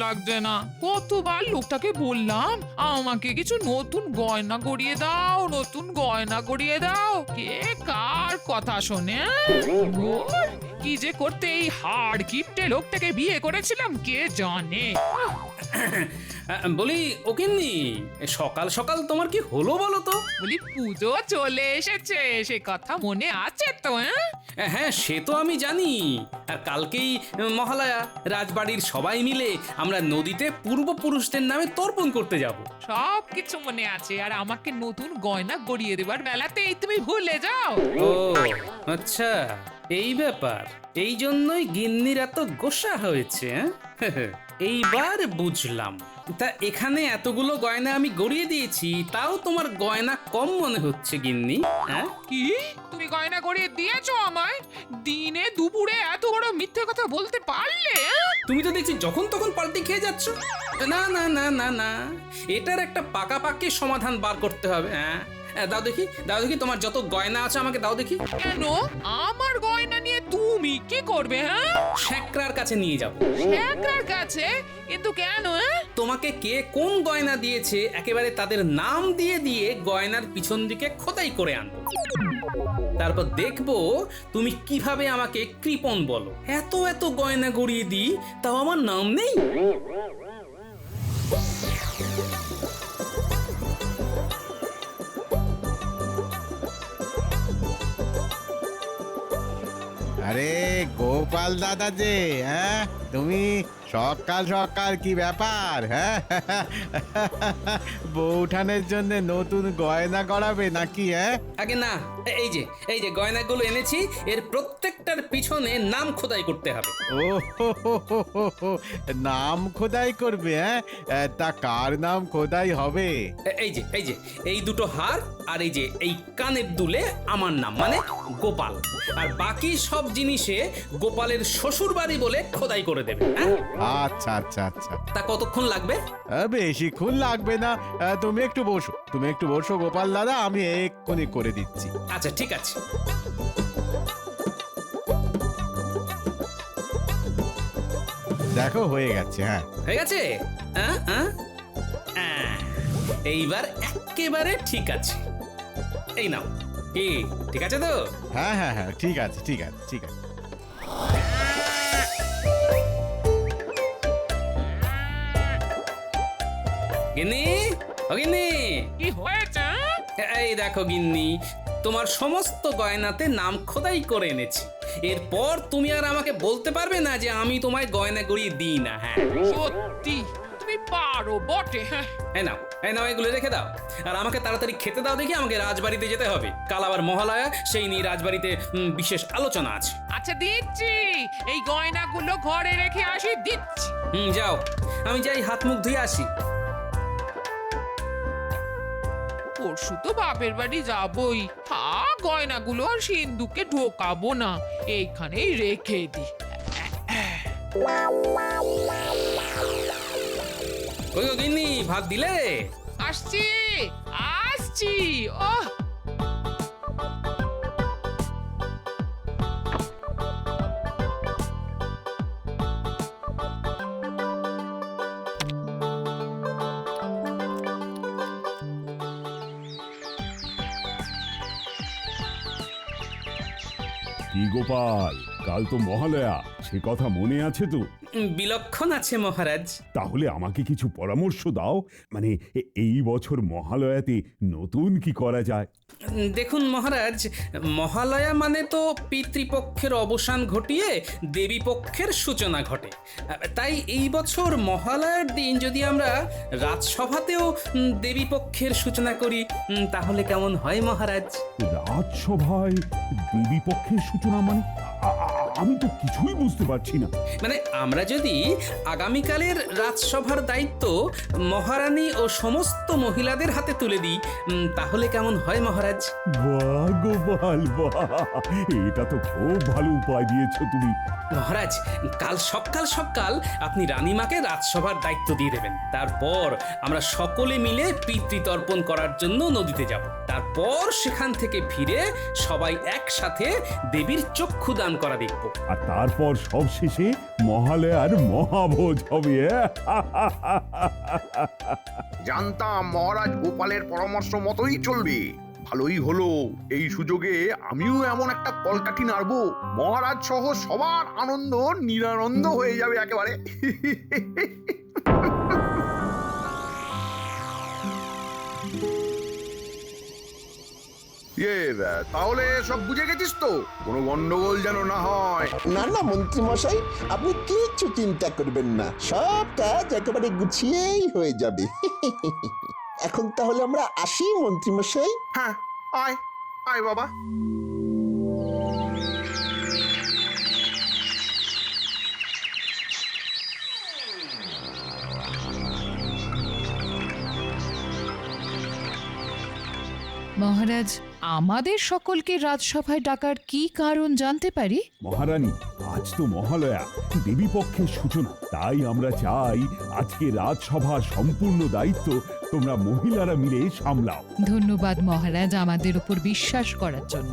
লাগছে না। কতবার লোকটাকে বললাম আমাকে কিছু নতুন গয়না গড়িয়ে দাও, নতুন গয়না গড়িয়ে দাও, কে কার কথা শোনে? ওর কি যে করতে এই হাড় কিপটে লোকটাকে বিয়ে করেছিলাম কে জানে। বলি ওকিন্নি, সকাল সকাল তোমার কি হলো বলো তো? বলি পুজো চলে এসেছে, সে কথা মনে আছে তো? হ্যাঁ, সে তো আমি জানি। আর কালকেই মহালয়া, রাজবাড়ির সবাই মিলে আমরা নদীতে পূর্বপুরুষদের নামে তর্পণ করতে যাব। সব কিছু মনে আছে, আর আমাকে নতুন গয়না গড়িয়ে দেবার বেলাতেই তুমি ভুলে যাও। ও আচ্ছা, এই ব্যাপার। এই জন্যই গিন্নির এত গোসা হয়েছে। এইবার বুঝলাম। তা এখানে এতগুলো গয়না আমি গড়িয়ে দিয়েছি, তাও তোমার গয়না কম মনে হচ্ছে গিন্নি? হ্যাঁ, কি তুমি গয়না গড়িয়ে দিয়েছো আমায়? দিনে দুপুরে এত বড় মিথ্যে কথা বলতে পারলে? তুমি তো দেখছি যখন তখন পাল্টি খেয়ে যাচ্ছ। না না না না না, এটার একটা পাকাপাকি সমাধান বার করতে হবে। হ্যাঁ, দাও দেখি, দাও দেখি, তোমার যত গয়না আছে আমাকে দাও দেখি। কেন আমার গয়না নিয়ে তুমি কি করবে? হ্যাঁ, শেকরার কাছে নিয়ে যাবো। শেখরার কাছে? কিন্তু কেন? তোমাকে কে কোন গয়না দিয়েছে একেবারে তাদের নাম দিয়ে দিয়ে গয়নার পিছন দিকে খোদাই করে আনবো। তারপর দেখবো তুমি কিভাবে আমাকে কৃপণ বলো। এত এত গয়না গড়িয়ে দিই, তাও আমার নাম নেই। আরে গোপাল দাদা যে, হ্যাঁ তুমি সকাল সকাল কি ব্যাপার? হ্যাঁ, বউঠানের জন্য নতুন গয়না করাবে নাকি? হ্যাঁ, আগে না, এই যে গয়নাগুলো এনেছি, এর প্রত্যেকটার পিছনে নাম খোদাই করতে হবে। ও হো, নাম খোদাই করবে? হ্যাঁ, তা কার নাম খোদাই হবে? এই যে এই দুটো হার আর এই যে এই কানের দুলে আমার নাম, মানে গোপাল। আর বাকি সব জিনিসে গোপালের শ্বশুর বাড়ি বলে খোদাই করে দেবে। হ্যাঁ, আচ্ছা আচ্ছা আচ্ছা, তা কতক্ষণ লাগবে? বেশিক্ষণ লাগবে না। তুমি একটু বসো গোপাল দাদা, আমি এক্ষুনি করে দিচ্ছি। আচ্ছা ঠিক আছে। দেখো হয়ে গেছে। হ্যাঁ, হয়ে গেছে? হ্যাঁ হ্যাঁ, এইবার একেবারে ঠিক আছে। এই নাও। কি ঠিক আছে তো? হ্যাঁ হ্যাঁ হ্যাঁ, ঠিক আছে ঠিক আছে ঠিক আছে। গিন্নি, ও গিন্নি, কি হয়েছে? এই দেখো গিন্নি, তোমার সমস্ত গয়নাতে নাম খোদাই করে এনেছি। এরপর তুমি আর আমাকে বলতে পারবে না যে আমি তোমায় গয়না গড়িয়ে দিই না। হ্যাঁ, সত্যি তুমি পারো বটে। হ্যাঁ, এই নাও, এগুলো রেখে দাও। আর আমাকে তাড়াতাড়ি খেতে দাও দেখি, আমাকে রাজবাড়িতে যেতে হবে। কাল আবার মহালয়া, সেই নিয়ে রাজবাড়িতে বিশেষ আলোচনা আছে। আচ্ছা দিচ্ছি, এই গয়নাগুলো ঘরে রেখে আসি, দিচ্ছি। যাও, আমি যাই হাত মুখ ধুয়ে আসি। পরশু তো বাপের বাড়ি যাবই, গয়নাগুলো আর সিন্ধুকে ঢোকাবো না, এইখানেই রেখে দি। কই গো গিন্নি, ভাত দিলে? আসছি আসছি। ওহ, কি গোপাল, কাল তো মহালয়া, সে কথা মনে আছে তো? বিলক্ষণ আছে মহারাজ। তাহলে আমাকে কিছু পরামর্শ দাও, মানে এই বছর মহালয়াতে নতুন কি করা যায়? দেখুন মহারাজ, মহালয়া মানে তো পিতৃপক্ষের অবসান ঘটিয়ে দেবী পক্ষের সূচনা ঘটে। তাই এই বছর মহালয়ার দিন যদি আমরা রাজসভাতেও দেবী পক্ষের সূচনা করি, তাহলে কেমন হয় মহারাজ? রাজসভায় দেবী পক্ষের সূচনা মানে? আমি তো কিছুই বুঝতে পারছি না। মানে আমরা যদি আগামীকালের রাজসভার দায়িত্ব মহারানী ও সমস্ত মহিলাদের হাতে তুলে দিই, তাহলে কেমন হয় মহারাজ? বাহ গোপাল বাহ, এটা তো খুব ভালো উপায় দিয়েছো তুমি। মহারাজ, কাল সকাল সকাল আপনি রানীমাকে রাজসভার দায়িত্ব দিয়ে দেবেন। তারপর আমরা সকলে মিলে পিতৃতর্পণ করার জন্য নদীতে যাব। তারপর সেখান থেকে ফিরে সবাই একসাথে দেবীর চক্ষুদান করা দেখব। থাকবো। আর তারপর সব শেষে মহালয়ার মহাভোজ হবে। জানতাম মহারাজ গোপালের পরামর্শ মতোই চলবে। ভালোই হলো, এই সুযোগে আমিও এমন একটা কলকাঠি নাড়বো, মহারাজ সহ সবার আনন্দ নিরানন্দ হয়ে যাবে একেবারে। তাহলে সব বুঝে গেছিস তো? কোনো গন্ডগোল যেন না হয়। না না মন্ত্রী মশাই, আপনি কিচ্ছু চিন্তা করবেন না, সব কাজ একেবারে গুছিয়েই হয়ে যাবে। এখন তাহলে আমরা আসি মন্ত্রী মশাই। হ্যাঁ, আয় আয় বাবা। মহারাজ, আমাদের সকলকে রাজসভায় ডাকার কি কারণ জানতে পারি? মহারানী, আজ তো মহালয়া, দেবী পক্ষের সূচনা। তাই আমরা চাই আজকে রাজসভার সম্পূর্ণ দায়িত্ব তোমরা মহিলারা মিলে সামলাও। ধন্যবাদ মহারাজ আমাদের উপর বিশ্বাস করার জন্য।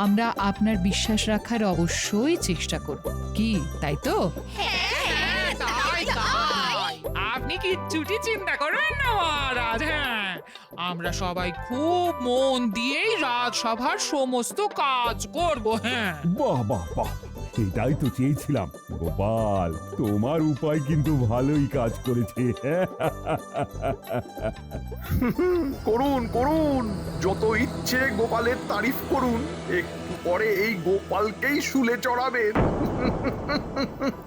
আমরা আপনার বিশ্বাস রাখার অবশ্যই চেষ্টা করব। কি তাই তো? তাই তাই। আপনি কিচ্ছুটি চিন্তা করবেন না মহারাজ। হ্যাঁ, আমরা সবাই খুব মন দিয়েই রাজসভার সমস্ত কাজ করব। হ্যাঁ, বাহ বাহ বাহ, এটাই তো চেয়েছিলাম। গোপাল, তোমার উপায় কিন্তু ভালোই কাজ করেছে। করুন করুন, যত ইচ্ছে গোপালের তারিফ করুন, একটু পরে এই গোপালকেই শুলে চড়াবেন।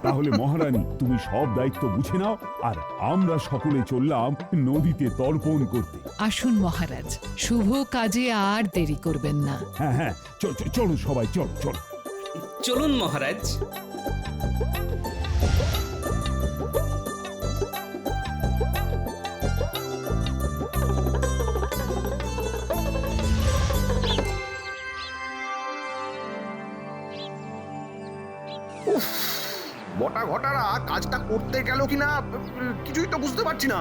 তাহলে মহারানী, তুমি সব দায়িত্ব বুঝে নাও, আর আমরা সকলে চললাম নদীতে তর্পণ করতে। আসুন মহারাজ, শুভ কাজে আর দেরি করবেন না। হ্যাঁ হ্যাঁ, চলো সবাই, চলো চলো। চলুন মহারাজ। বটা ঘটারা কাজটা করতে গেল কিনা কিছুই তো বুঝতে পারছি না।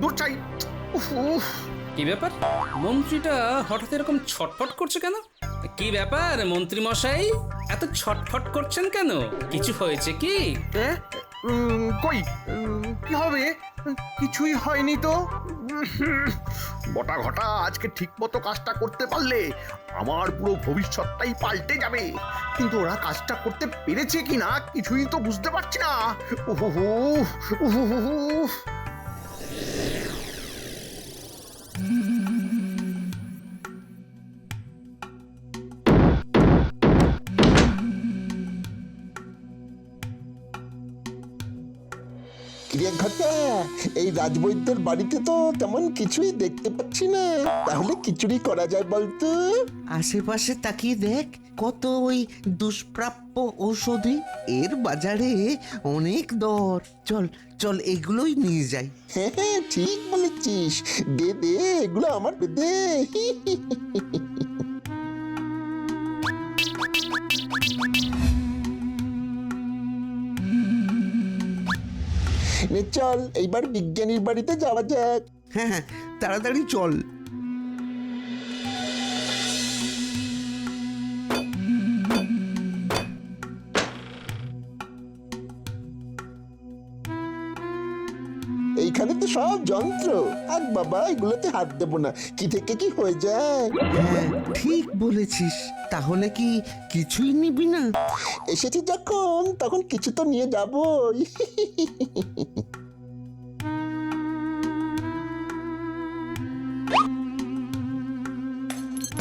দূর চাই। উফ উফ। কি ব্যাপার, মন্ত্রীটা হঠাৎ এরকম ছটফট করছে কেন? কি ব্যাপার মন্ত্রী মশাই, এত ছটফট করছেন কেন? কিছু হয়েছে কি? কই, কি হবে? কিছুই হয়নি তো। বটা ঘটা আজকে ঠিক মতো কাজটা করতে পারলে আমার পুরো ভবিষ্যৎটাই পাল্টে যাবে। কিন্তু ওরা কাজটা করতে পেরেছে কিনা কিছুই তো বুঝতে পারছি না। উহু উহু। ক্রিয়া ঘটা, এই রাজবৈদ্যের বাড়িতে তো তেমন কিছুই দেখতে পাচ্ছি না, তাহলে কিছুই করা যায় বলতো? আশেপাশে তাকিয়ে দেখ, কত ওই দুষ্প্রাপ্য ঔষধি, এর বাজারে অনেক দর। চল চল, এগুলোই নিয়ে যাই। হ্যাঁ হ্যাঁ, ঠিক বলেছিস, দে দে, এগুলো আমার দে। চল এইবার বিজ্ঞানীর বাড়িতে যাওয়া যাক। হ্যাঁ হ্যাঁ, তাড়াতাড়ি চল। এইখানে তো সব যন্ত্র, আর বাবা এগুলোতে হাত দেবো না, কি থেকে কি হয়ে যায়। হ্যাঁ ঠিক বলেছিস, তাহলে কি কিছুই নিবি না? এসেছি যখন, তখন কিছু তো নিয়ে যাবই।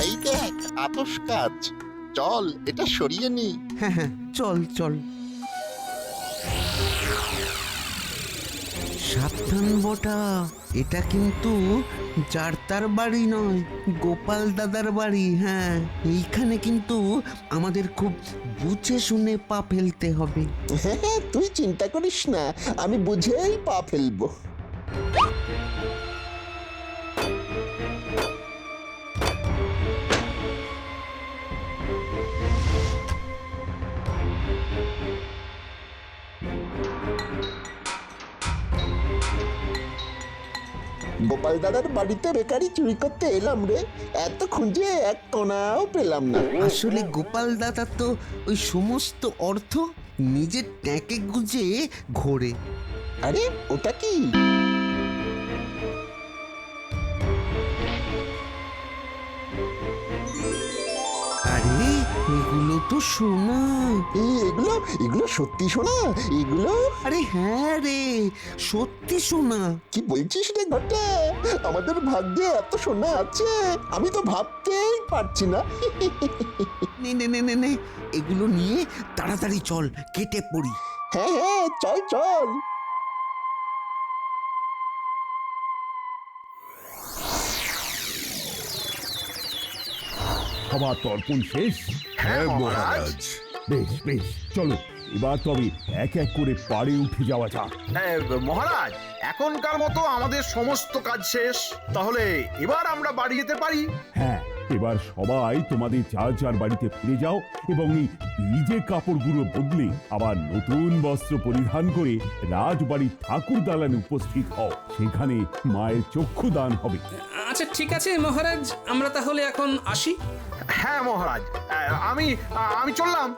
এই দেখ আতস কাজ, চল এটা সরিয়ে নি। হ্যাঁ হ্যাঁ, চল চল। সাবধান বটা, এটা কিন্তু যার তার বাড়ি নয়, গোপাল দাদার বাড়ি। হ্যাঁ, এইখানে কিন্তু আমাদের খুব বুঝে শুনে পা ফেলতে হবে। হ্যাঁ হ্যাঁ, তুই চিন্তা করিস না, আমি বুঝেই পা ফেলবো। গোপাল দাদার বাড়িতে বেকারি চুরি করতে এলাম রে, এত খুঁজে এক কণাও পেলাম না। আসলে গোপাল দাদা তো ওই সমস্ত অর্থ নিজের ট্যাঁকে গুজে ঘোরে। আরে ওটা কি? আরে এগুলো তো সোনা। এগুলো এগুলো সত্যি শোনা? এগুলো আরে হ্যাঁ রে, সত্যি সোনা। কি বলছিস রে ঘটা? আমাদের ভাগ্যে এত সোনা আছে, আমি তো ভাবতেই পারছি না। নে নে নে নে নে, এগুলো নিয়ে তাড়াতাড়ি চল, কেটে পড়ি। হ্যাঁ হ্যাঁ, চল চল। সবার তর্পণ শেষ? হ্যাঁ মহারাজ। বেশ বেশ, চলো এবার তবে এক এক করে পাড়ে উঠে যাওয়া যাক। মহারাজ, এখনকার মতো আমাদের সমস্ত কাজ শেষ, তাহলে এবার আমরা বাড়ি যেতে পারি। হ্যাঁ, এবার সবাই তোমাদের যার যার বাড়িতে ফিরে যাও এবং এই ভিজে কাপড়গুলো বদলে আবার নতুন বস্ত্র পরিধান করে রাজবাড়ির ঠাকুর দালানে উপস্থিত হও। সেখানে মায়ের চক্ষু দান হবে। আচ্ছা ঠিক আছে মহারাজ, আমরা তাহলে এখন আসি। হ্যাঁ মহারাজ, আমি আমি চললাম।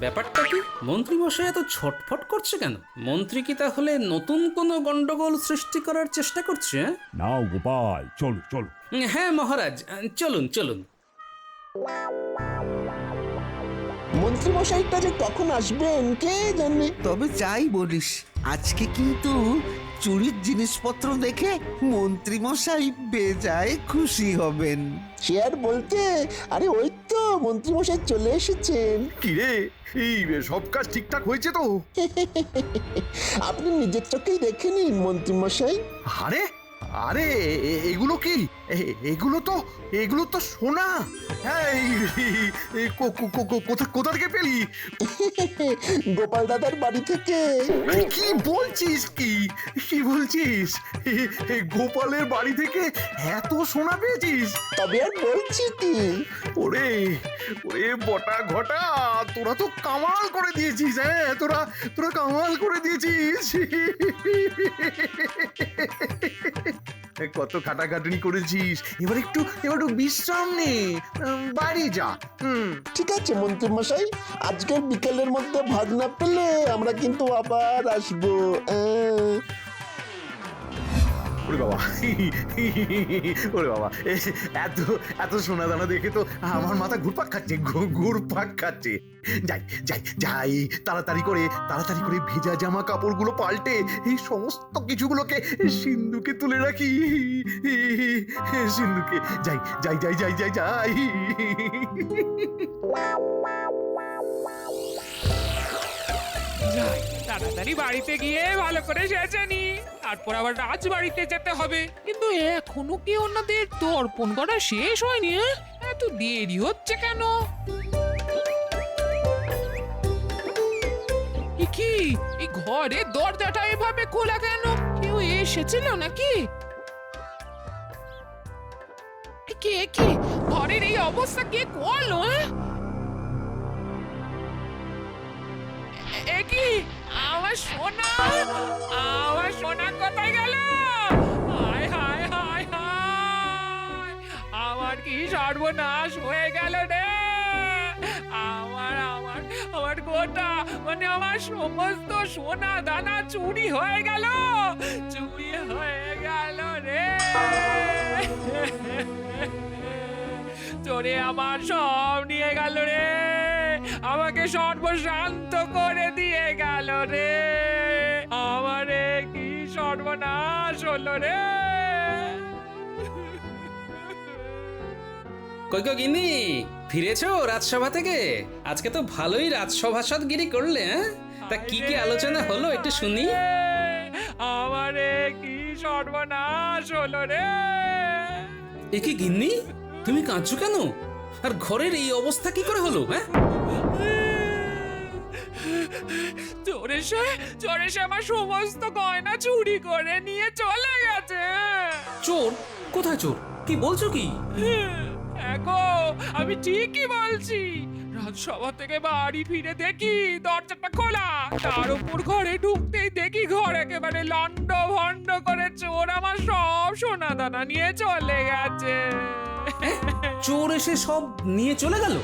ব্যাপারটা কি? মন্ত্রী মশাই এত ছটফট করছে কেন? মন্ত্রী কি তাহলে নতুন কোনো গন্ডগোল সৃষ্টি করার চেষ্টা করছে? নাও গোপাল, চলো চলো। হ্যাঁ মহারাজ, চলুন চলুন। মন্ত্রী মশাইটা যে কখন আসবেন কে জানে। তবে যাই বলিস, আজকে কিন্তু চুরির জিনিসপত্র দেখে মন্ত্রী মশাই বেজায় খুশি হবেন। সে আর বলতে, আরে ওই তো মন্ত্রী মশাই চলে এসেছেন। কি রে, এই সব কাজ ঠিকঠাক হয়েছে তো? আপনি নিজের চোখেই দেখে নিন মন্ত্রী মশাই। আরে আরে এগুলো কি? এগুলো তো সোনা। হ্যাঁ, কোথা থেকে পেলি? গোপাল দাদার বাড়ি থেকে। কি বলছিস? কি বলছিস? গোপালের বাড়ি থেকে এত সোনা পেয়েছিস? তবে আর বলছি কি, ওরে ওরে বটা ঘটা, তোরা তো কামাল করে দিয়েছিস। হ্যাঁ, তোরা কামাল করে দিয়েছিস। কত খাটাখাটনি করেছিস, এবার একটু বিশ্রাম নে, বাড়ি যা। ঠিক আছে মন্ত্রী মশাই, আজকের বিকেলের মধ্যে ভাগ না পেলে আমরা কিন্তু আবার আসবো। ওরে বাবা, ওরে বাবা, এত এত সোনা দানা দেখে তো আমার মাথা ঘুরপাক খাচ্ছে। যাই তাড়াতাড়ি করে ভেজা জামা কাপড়গুলো পাল্টে এই সমস্ত কিছুগুলোকে সিন্ধুকে তুলে রাখি। সিন্ধুকে যাই। যাই, তাড়াতাড়ি বাড়িতে গিয়ে ভালো করে সেজে নি, তারপর আবার রাজবাড়িতে যেতে হবে। কিন্তু এখনো কি ওনাদের তর্পণ করা শেষ হয়নি? এত দেরি হচ্ছে কেন? কি এই ঘরের দরজাটা এভাবে খোলা কেন? কেউ এসেছিল নাকি? কে ঘরের এই অবস্থা কে করলো? কি আমার সোনা কোথায় গেল? হায় হায় হায় হায়, আমার কি সর্বনাশ হয়ে গেল রে। আমার গোটা মানে আমার সমস্ত সোনা দানা চুরি হয়ে গেল রে। চোরে আমার সব নিয়ে গেল রে, আমাকে সর্বশান্ত করে দিয়ে গেল রে। আমারে কি সর্বনাশ হলো রে। কই গো গিন্নি, ফিরেছো রাজসভা থেকে? আজকে তো ভালোই রাজসভাসদগিরি করলে। তা কি আলোচনা হলো একটু শুনি। আমারে কি সর্বনাশ হলো রে। এ কি গিন্নি, তুমি কাঁদছো কেন? আর ঘরের এই অবস্থা কি করে হলো? চোরে সে আমার সমস্ত গয়না চুরি করে নিয়ে চলে গেছে। চোর? কোথায় চোর? কি বলছো কি? গো, আমি ঠিকই বলছি। রাজসভা থেকে বাড়ি ফিরে দেখি দরজাটা খোলা, তার উপর ঘরে ঢুকতেই দেখি ঘর একেবারে লন্ড ভন্ড করে চোর আমার সব সোনা দানা নিয়ে চলে গেছে। চোর এসে সব নিয়ে চলে গেল?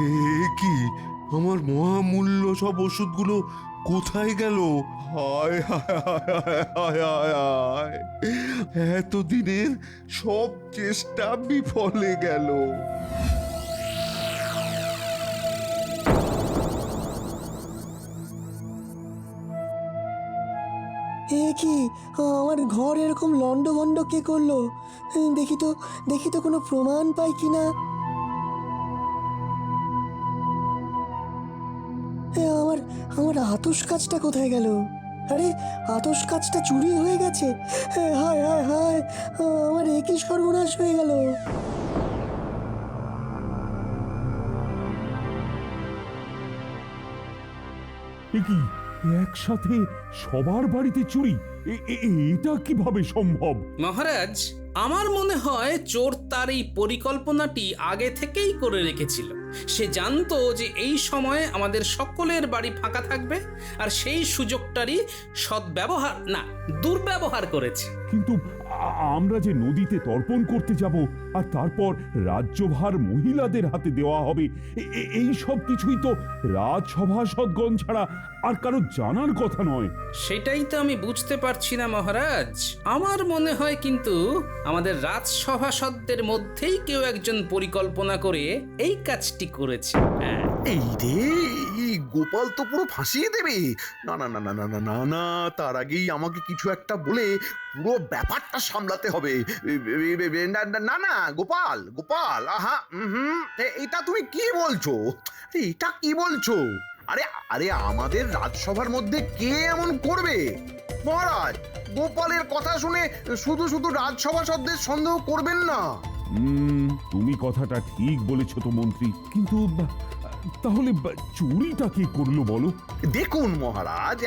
এ কি, আমার মহামূল্য সব ওষুধগুলো কোথায় গেল? হায় হায় হায় হায় হায় হায়, এতদিনের সব চেষ্টা বিফলে গেল। এ কি, আমার ঘর এরকম লন্ডভন্ড কে করলো? দেখি তো কোনো প্রমাণ পাই কিনা। আমার আতস কাজটা কোথায় গেল? আরে, আতস কাজটা চুরি হয়ে গেছে। হায় হায় হায়, আমার একই সর্বনাশ হয়ে গেল। এ কি, একসাথে সবার বাড়িতে চুরি? এটা কিভাবে সম্ভব? মহারাজ, আমার মনে হয় চোর তার এই পরিকল্পনাটি আগে থেকেই করে রেখেছিল। সে জানতো যে এই সময়ে আমাদের সকলের বাড়ি ফাঁকা থাকবে, আর সেই সুযোগটারই সদ্ব্যবহার না, দুর্ব্যবহার করেছে। কিন্তু আমরা যে নদীতে তর্পণ করতে যাব, আর তারপর রাজ্যভার মহিলাদের হাতে দেওয়া হবে, এই সব কিছুই তো রাজসভাসদগণ ছাড়া আর কারো জানার কথা নয়। সেটাই তো আমি বুঝতে পারছি না মহারাজ। আমার মনে হয় কিন্তু আমাদের রাজসভাসদদের মধ্যেই কেউ একজন পরিকল্পনা করে এই কাজটি করেছে। হ্যাঁ। এই রে, এই গোপাল তো পুরো ফাঁসিয়ে দেবে। না না না না না না না না, তার আগেই আমাকে কিছু একটা বলে পুরো ব্যাপারটা সামলাতে হবে। না না না না, গোপাল গোপাল, আহা, এটা তুমি কি বলছো? এটা কি বলছো? আরে আরে, আমাদের রাজসভার মধ্যে কে এমন করবে? মহারাজ, গোপালের কথা শুনে শুধু শুধু রাজসভাসদদের সন্দেহ করবেন না। তুমি কথাটা ঠিক বলেছ তো মন্ত্রী, কিন্তু তাহলে চুরিটা কে করলো বলো? দেখুন মহারাজ,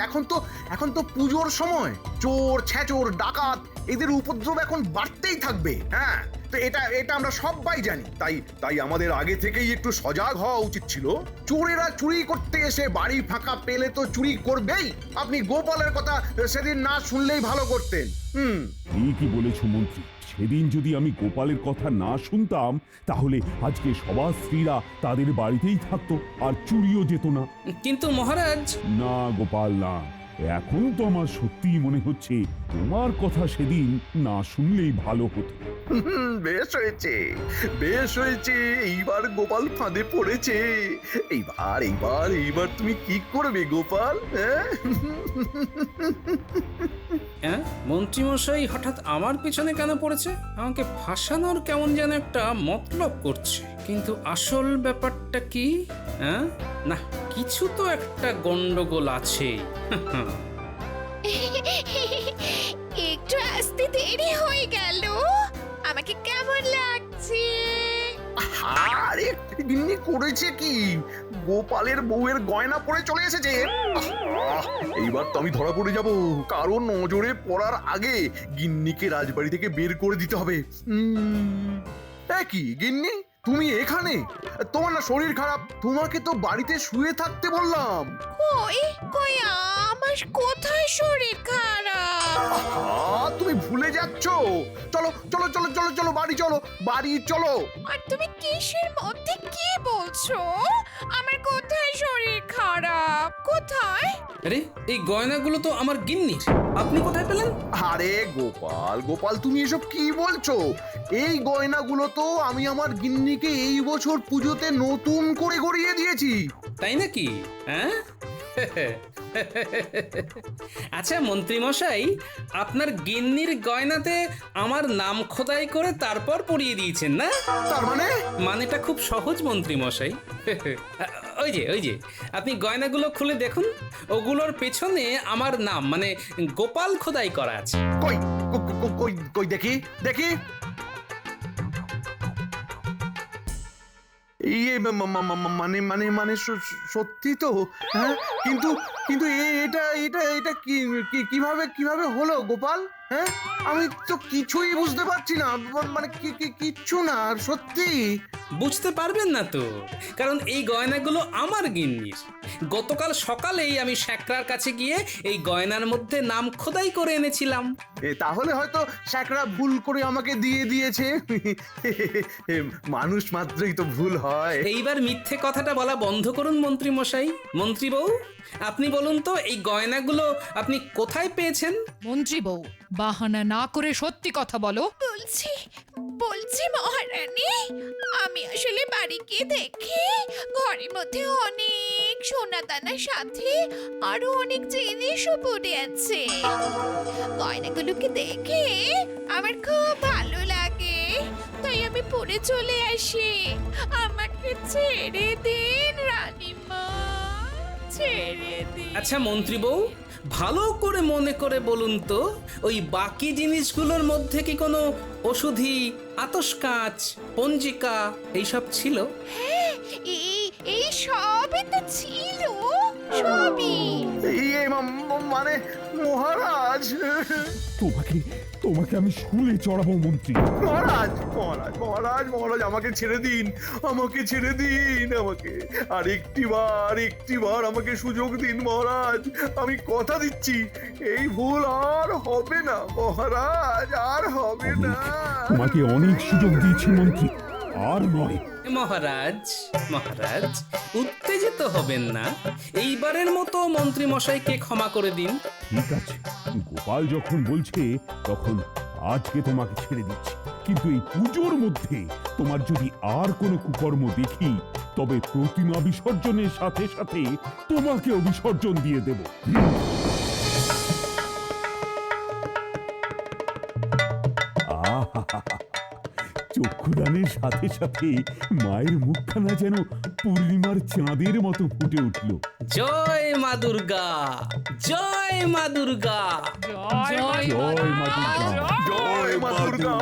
এখন তো পুজোর সময়। চোর ছেচোর ডাকাত এদের উপদ্রব এখন বাড়তেই থাকবে। হ্যাঁ, তো এটা আমরা সবাই জানি। তাই আমাদের আগে থেকেই একটু সজাগ হওয়া উচিত ছিল। চোরেরা চুরি করতে এসে বাড়ি ফাঁকা পেলে তো চুরি করবেই। আপনি গোপালের কথা সেদিন না শুনলেই ভালো করতেন। ঠিকই বলেছ মন্ত্রী, সেদিন যদি আমি গোপালের কথা না শুনতাম, তাহলে আজকে সবার স্ত্রীরা তাদের বাড়িতেই থাকতো, আর চুরিও যেত না। কিন্তু মহারাজ, না গোপাল না, এখন তো আমার সত্যিই মনে হচ্ছে তোমার কথা সেদিন না শুনলেই ভালো হতো। বেশ হয়েছে, বেশ হয়েছে, এইবার গোপাল ফাঁদে পড়েছে। এইবার তুমি কি করবে গোপাল? হ্যাঁ, মন্ত্রীমশাই হঠাৎ আমার পিছনে কেন পড়েছে? আমাকে ফাঁসানোর কেমন যেন একটা মতলব করছে। কিন্তু আসল ব্যাপারটা কি? হ্যাঁ, না, কিছু তো একটা গন্ডগোল আছে। একটু আসতে দেরি হয়ে গেল। আমাকে কেমন লাগছে? আরে গিন্নি করেছে কি? গোপালের বউয়ের গয়না পরে চলে এসেছে। এইবার তো আমি ধরা পড়ে যাব, কারণ নজরে পড়ার আগে গিন্নিকে রাজবাড়ি থেকে বের করে দিতে হবে। কি গিন্নি, তুমি এখানে? তোমার না শরীর খারাপ? তোমাকে তো বাড়িতে শুয়ে থাকতে বললাম। কই কই, আমার কোথায় শরীর খারাপ? তুমি ভুলে যাচ্ছ। চলো চলো চলো চলো চলো, বাড়ি চলো। আর তুমি কিসের মধ্যে কি বলছো? আমার কোথায় শরীর খারাপ? কোথায়? আরে, এই গয়নাগুলো তো আমার গিন্নির। আপনি কোথায় পেলেন? আরে গোপাল, তুমি এসব কি বলছো? এই গয়নাগুলো তো আমি আমার গিন্নিকে এই বছর পুজোতে নতুন করে গড়িয়ে দিয়েছি। তাই নাকি? হ্যাঁ। আচ্ছা মন্ত্রী মশাই, আপনার গিন্নির গয়নাতে আমার নাম খোদাই করে তারপর পরিয়ে দিয়েছেন না? তার মানেটা খুব সহজ মন্ত্রী মশাই। ওই যে আপনি গয়নাগুলো খুলে দেখুন, ওগুলোর পেছনে আমার নাম মানে গোপাল খোদাই করা আছে। কই দেখি। ইয়ে মানে মানে মানে সত্যি তো, হ্যাঁ? কিন্তু কিন্তু এটা এটা এটা কিভাবে কিভাবে হলো গোপাল? হ্যাঁ, আমি তো কিছুই বুঝতে পারছি না, মানে কিচ্ছু না, সত্যি। বুঝতে পারবেন না তো, কারণ এই গয়নাগুলো আমার গিন্নির। গতকাল সকালেই আমি শ্যাকরার কাছে গিয়ে এই গয়নার মধ্যে নাম খোদাই করে এনেছিলাম। তাহলে হয়তো শ্যাকরা ভুল করে আমাকে দিয়ে দিয়েছে। মানুষ মাত্রই তো ভুল হয়। এইবার মিথ্যে কথাটা বলা বন্ধ করুন মন্ত্রী মশাই। মন্ত্রী বউ, আপনি বলুন তো এই গয়নাগুলো আপনি কোথায় পেয়েছেন? মন্ত্রী বউ, বাহানা না করে সত্যি কথা বলো। বলছি বলছি মহারানী, আমি আসলে বাড়ি গিয়ে দেখি ঘরের মধ্যে অনেক সোনা দানার সাথে আরো অনেক জিনিসও পড়ে আছে। গয়নাগুলোকে দেখে আমার খুব ভালো লাগে, তাই আমি পরে চলে আসি। আমাকে ছেড়ে দিন রানীমা, ছেড়ে দিন। আচ্ছা মন্ত্রী বউ, ভালো করে মনে করে বলুন তো, ওই বাকি জিনিসগুলোর মধ্যে কি কোনো ওষুধি, আতস কাঁচ, পঞ্জিকা এইসব ছিল? হ্যাঁ, এই সবই তো ছিল, সবই। ইয়ে মানে মহারাজ, তোমাকে তোমাকে আমি শুলে চড়াবো মন্ত্রী। মহারাজ মহারাজ মহারাজ মহারাজ, আমাকে ছেড়ে দিন, আমাকে ছেড়ে দিন, আমাকে আর একটি বার আমাকে সুযোগ দিন মহারাজ। আমি কথা দিচ্ছি এই ভুল আর হবে না মহারাজ, আর হবে না। তোমাকে অনেক সুযোগ দিয়েছি মন্ত্রী, আর নয়। মহারাজ মহারাজ, উত্তেজিত হবেন না। এইবারের মতো মন্ত্রী মশাইকে ক্ষমা করে দিন। ঠিক আছে, গোপাল যখন বলছে তখন আজকে তোমাকে ছেড়ে দিচ্ছি, কিন্তু এই পুজোর মধ্যে তোমার যদি আর কোনো কুকর্ম দেখি তবে প্রতিমা বিসর্জনের সাথে সাথে তোমাকেও বিসর্জন দিয়ে দেব। আহা, চক্ষুদানের সাথে সাথে মায়ের মুখখানা যেন পূর্ণিমার চাঁদের মতো ফুটে উঠল। জয় মা দুর্গা, জয় মা দুর্গা, জয় জয় মা দুর্গা। জয় মা দুর্গা।